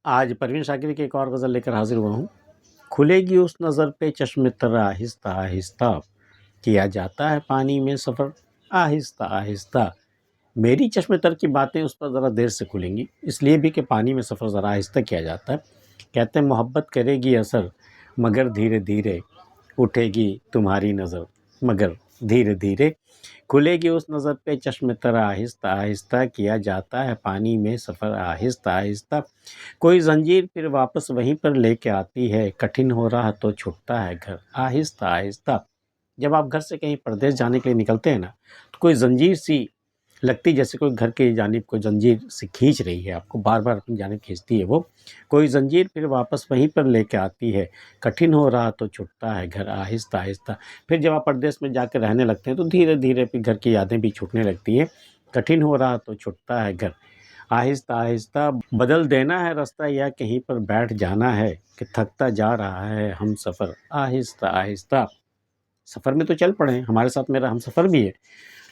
آج پروین شاکر کی ایک اور غزل لے کر حاضر ہوا ہوں۔ کھلے گی اس نظر پہ چشم تر آہستہ آہستہ، کیا جاتا ہے پانی میں سفر آہستہ آہستہ۔ میری چشم تر کی باتیں اس پر ذرا دیر سے کھلیں گی، اس لیے بھی کہ پانی میں سفر ذرا آہستہ کیا جاتا ہے۔ کہتے ہیں محبت کرے گی اثر مگر دھیرے دھیرے، اٹھے گی تمہاری نظر مگر دھیرے دھیرے۔ کھلے گی اس نظر پہ چشم تر آہستہ آہستہ، کیا جاتا ہے پانی میں سفر آہستہ آہستہ۔ کوئی زنجیر پھر واپس وہیں پر لے کے آتی ہے، کٹھن ہو رہا تو چھٹتا ہے گھر آہستہ آہستہ۔ جب آپ گھر سے کہیں پردیس جانے کے لیے نکلتے ہیں نا، تو کوئی زنجیر سی لگتی، جیسے کوئی گھر کی جانب کوئی زنجیر سے کھینچ رہی ہے آپ کو، بار بار اپنی جانب کھینچتی ہے وہ۔ کوئی زنجیر پھر واپس وہیں پر لے کے آتی ہے، کٹھن ہو رہا تو چھٹتا ہے گھر آہستہ آہستہ۔ پھر جب آپ پردیس میں جا کے رہنے لگتے ہیں تو دھیرے دھیرے پھر گھر کی یادیں بھی چھوٹنے لگتی ہیں۔ کٹھن ہو رہا تو چھٹتا ہے گھر آہستہ آہستہ، بدل دینا ہے راستہ یا کہیں پر بیٹھ جانا ہے، کہ تھکتا جا رہا ہے ہم سفر آہستہ آہستہ۔ سفر میں تو چل پڑے ہیں، ہمارے ساتھ میرا ہم سفر بھی ہے،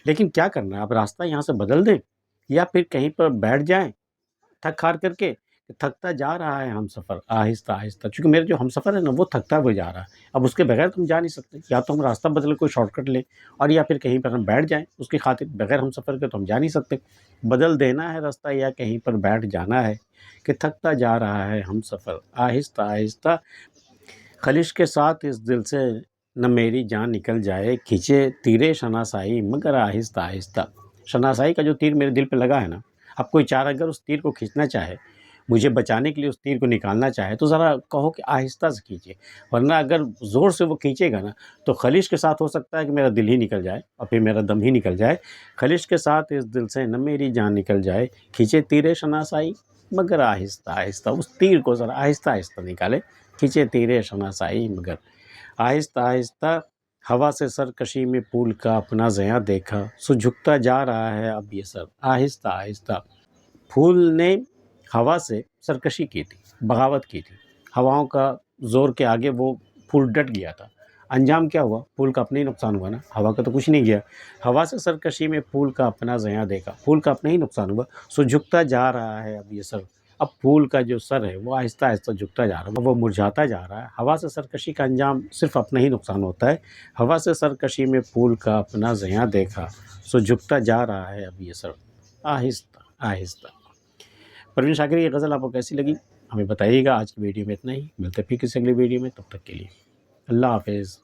لیکن کیا کرنا ہے، اب راستہ یہاں سے بدل دیں یا پھر کہیں پر بیٹھ جائیں تھک ہار کر کے، کہ تھکتا جا رہا ہے ہم سفر آہستہ آہستہ۔ چونکہ میرے جو ہم سفر ہے نا، وہ تھکتا ہوئے جا رہا ہے، اب اس کے بغیر تو ہم جا نہیں سکتے، یا تو ہم راستہ بدل کوئی شارٹ کٹ لیں، اور یا پھر کہیں پر ہم بیٹھ جائیں اس کی خاطر، بغیر ہم سفر کے تو ہم جا نہیں سکتے۔ بدل دینا ہے راستہ یا کہیں پر بیٹھ جانا ہے، کہ تھکتا جا رہا ہے ہم سفر آہستہ آہستہ۔ خلش کے ساتھ اس دل سے نہ میری جان نکل جائے، کھینچے تیرے شناسائی مگر آہستہ آہستہ۔ شناسائی کا جو تیر میرے دل پہ لگا ہے نا، اب کوئی چار اگر اس تیر کو کھینچنا چاہے، مجھے بچانے کے لیے اس تیر کو نکالنا چاہے، تو ذرا کہو کہ آہستہ سے کھینچے، ورنہ اگر زور سے وہ کھینچے گا نا، تو خلش کے ساتھ ہو سکتا ہے کہ میرا دل ہی نکل جائے اور پھر میرا دم ہی نکل جائے۔ خلش کے ساتھ اس دل سے نہ میری جان نکل جائے، کھینچے تیرے شناسائی مگر آہستہ آہستہ۔ اس تیر کو ذرا آہستہ آہستہ نکالے، کھینچے تیرے شناسائی مگر آہستہ آہستہ۔ ہوا سے سرکشی میں پھول کا اپنا زیاں دیکھا، سو جھکتا جا رہا ہے اب یہ سر آہستہ آہستہ۔ پھول نے ہوا سے سرکشی کی تھی، بغاوت کی تھی، ہواؤں کا زور کے آگے وہ پھول ڈٹ گیا تھا۔ انجام کیا ہوا؟ پھول کا اپنا ہی نقصان ہوا نا، ہوا کا تو کچھ نہیں گیا۔ ہوا سے سرکشی میں پھول کا اپنا زیاں دیکھا، پھول کا اپنا ہی نقصان ہوا، سو جھکتا جا رہا ہے اب یہ سر۔ اب پھول کا جو سر ہے وہ آہستہ آہستہ جھکتا جا رہا ہے، وہ مرجھاتا جا رہا ہے۔ ہوا سے سرکشی کا انجام صرف اپنا ہی نقصان ہوتا ہے۔ ہوا سے سرکشی میں پھول کا اپنا زیاں دیکھا، سو جھکتا جا رہا ہے اب یہ سر آہستہ آہستہ۔ پروین شاکر کی غزل آپ کو کیسی لگی ہمیں بتائیے گا۔ آج کی ویڈیو میں اتنا ہی، ملتے پھر کسی اگلی ویڈیو میں، تب تک کے لیے اللہ حافظ۔